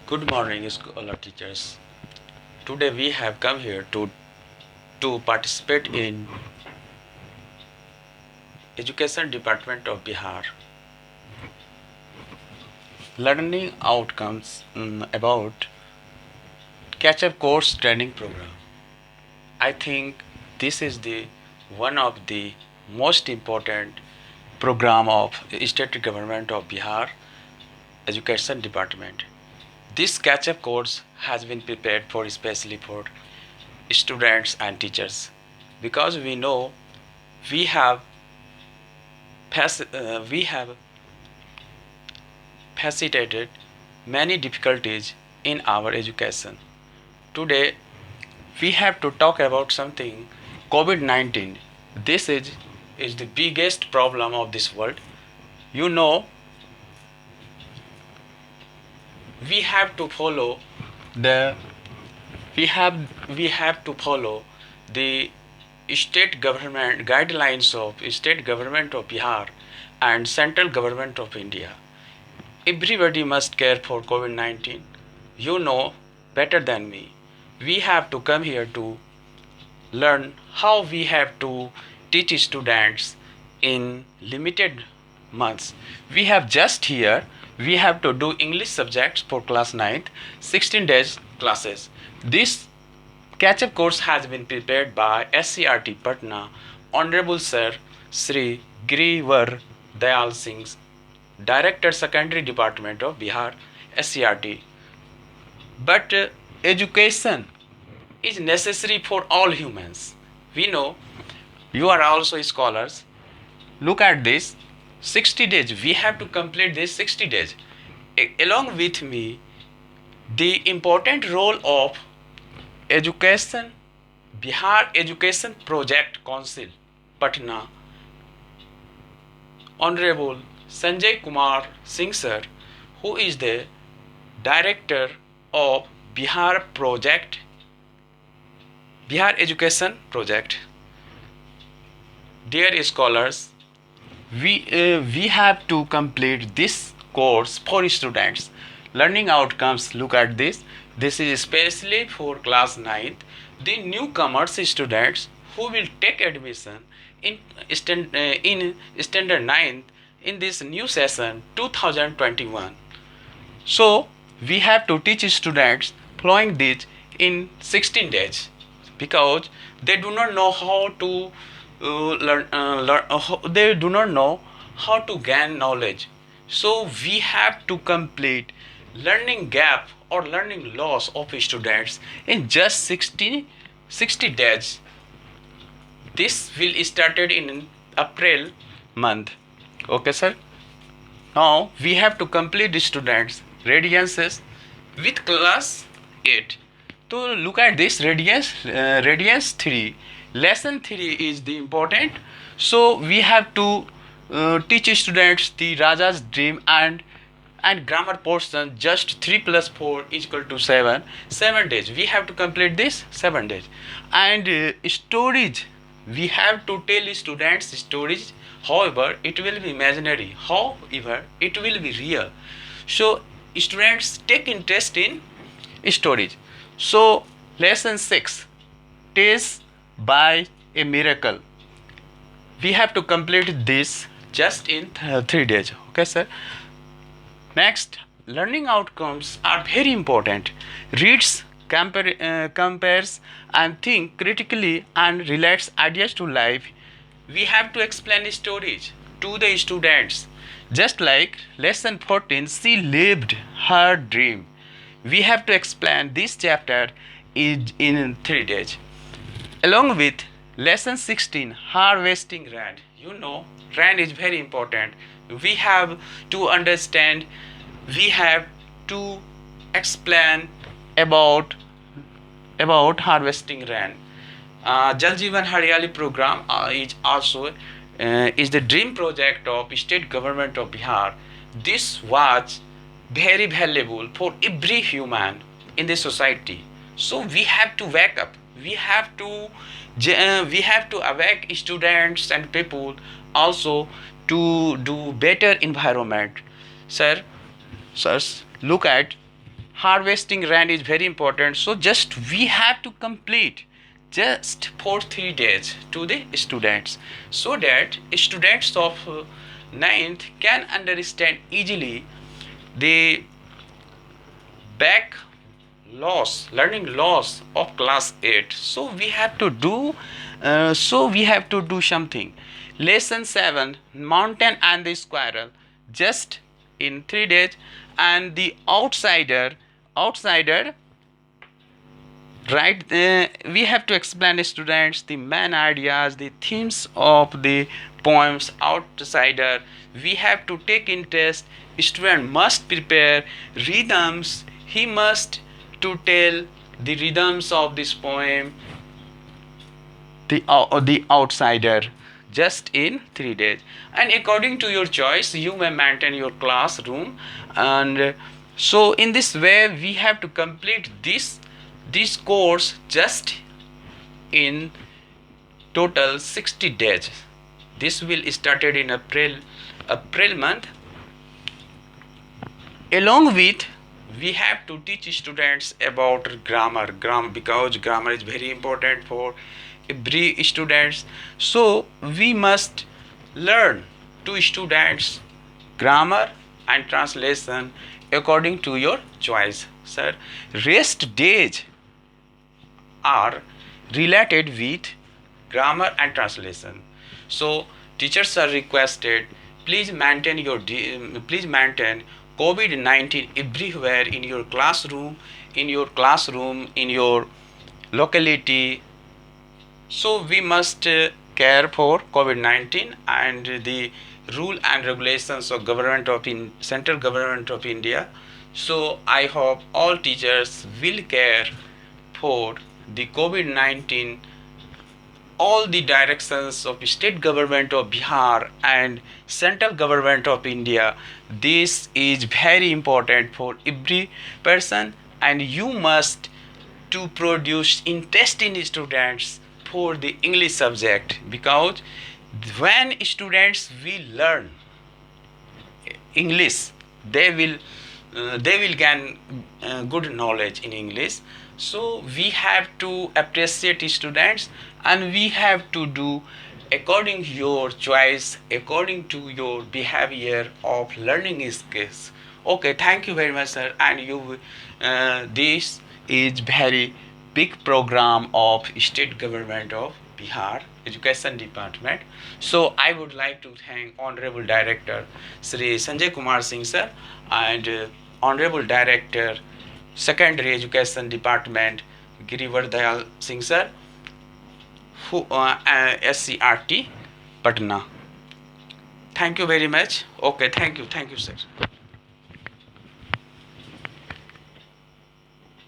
Good morning, scholar teachers. Today we have come here to participate in Education Department of Bihar learning outcomes about catch-up course training program. I think this is the one of the most important program of state government of Bihar Education Department. This catch-up course has been prepared for especially for students and teachers because we know we have we have facilitated many difficulties in our education. Today we have to talk about something COVID-19. This is the biggest problem of this world. You know, we have to follow the we have to follow the state government guidelines of state government of Bihar and central government of India. Everybody must care for COVID-19. You know better than me. We have to come here to learn how we have to teach students in limited months. We have just here, we have to do English subjects for class 9th, 16 days classes. This catch-up course has been prepared by SCRT Patna, Honorable Sir Sri Girivar Dayal Singh, Director Secondary Department of Bihar SCRT. But education is necessary for all humans. We know you are also scholars. Look at this 60 days. We have to complete this 60 days. Along with me, the important role of education, Bihar Education Project Council, Patna, Honorable Sanjay Kumar Singh sir, who is the director of Bihar Education Project. Dear scholars, we have to complete this course for students. Learning outcomes, look at this. This is especially for class 9th, the newcomers students who will take admission in standard 9th in this new session 2021. So we have to teach students following this in 16 days because they do not know how to they do not know how to gain knowledge. So we have to complete learning gap or learning loss of students in just 60 days. This will started in April month. Okay, sir. Now we have to complete the students radiances with class 8. So look at this radiance 3. Lesson 3 is the important. So we have to teach students the Raja's dream and grammar portion just 3 plus 4 is equal to 7. 7 days. We have to complete this 7 days. And storage. We have to tell students stories. However, it will be imaginary. However, it will be real. So students take interest in storage. So lesson 6, taste by a miracle. We have to complete this just in 3 days. Okay, sir. Next, learning outcomes are very important. Reads, compares, and think critically and relates ideas to life. We have to explain stories to the students. Just like lesson 14, she lived her dream. We have to explain this chapter in 3 days. Along with lesson 16, harvesting rain. You know, rain is very important. We have to understand, we have to explain about harvesting rain. Jal Jeevan Haryali program is also is the dream project of state government of Bihar. This was very valuable for every human in the society. So we have to wake up. We have to awake students and people also to do better environment. Sir, sirs, look at harvesting rain is very important. So just we have to complete just for 3 days to the students, so that students of ninth can understand easily the back learning loss of class 8. So we have to do something. Lesson 7, mountain and the squirrel, just in 3 days. And the outsider, right? We have to explain to students the main ideas, the themes of the poems. Outsider, we have to take interest. Student must prepare rhythms. He must to tell the rhythms of this poem, the outsider, just in 3 days. And according to your choice, you may maintain your classroom. And so in this way we have to complete this course just in total 60 days. This will started in April month. Along with, we have to teach students about grammar, because grammar is very important for every students. So we must learn to students grammar and translation according to your choice, sir. Rest days are related with grammar and translation. So teachers are requested, please maintain COVID-19 everywhere in your classroom, in your locality. So we must care for COVID-19 and the rule and regulations of central government of India. So I hope all teachers will care for the COVID-19, all the directions of state government of Bihar and central government of India. This is very important for every person, and you must to produce interest in students for the English subject, because when students will learn English, they will gain good knowledge in English. So we have to appreciate students, and we have to do according to your choice, according to your behavior of learning skills. Okay, thank you very much, sir. And this is very big program of state government of Bihar Education Department. So I would like to thank Honorable Director Sri Sanjay Kumar Singh sir, and Honorable Director Secondary Education Department Girivardhan Singh sir, who SCRT Patna. Thank you very much. Okay, thank you, sir.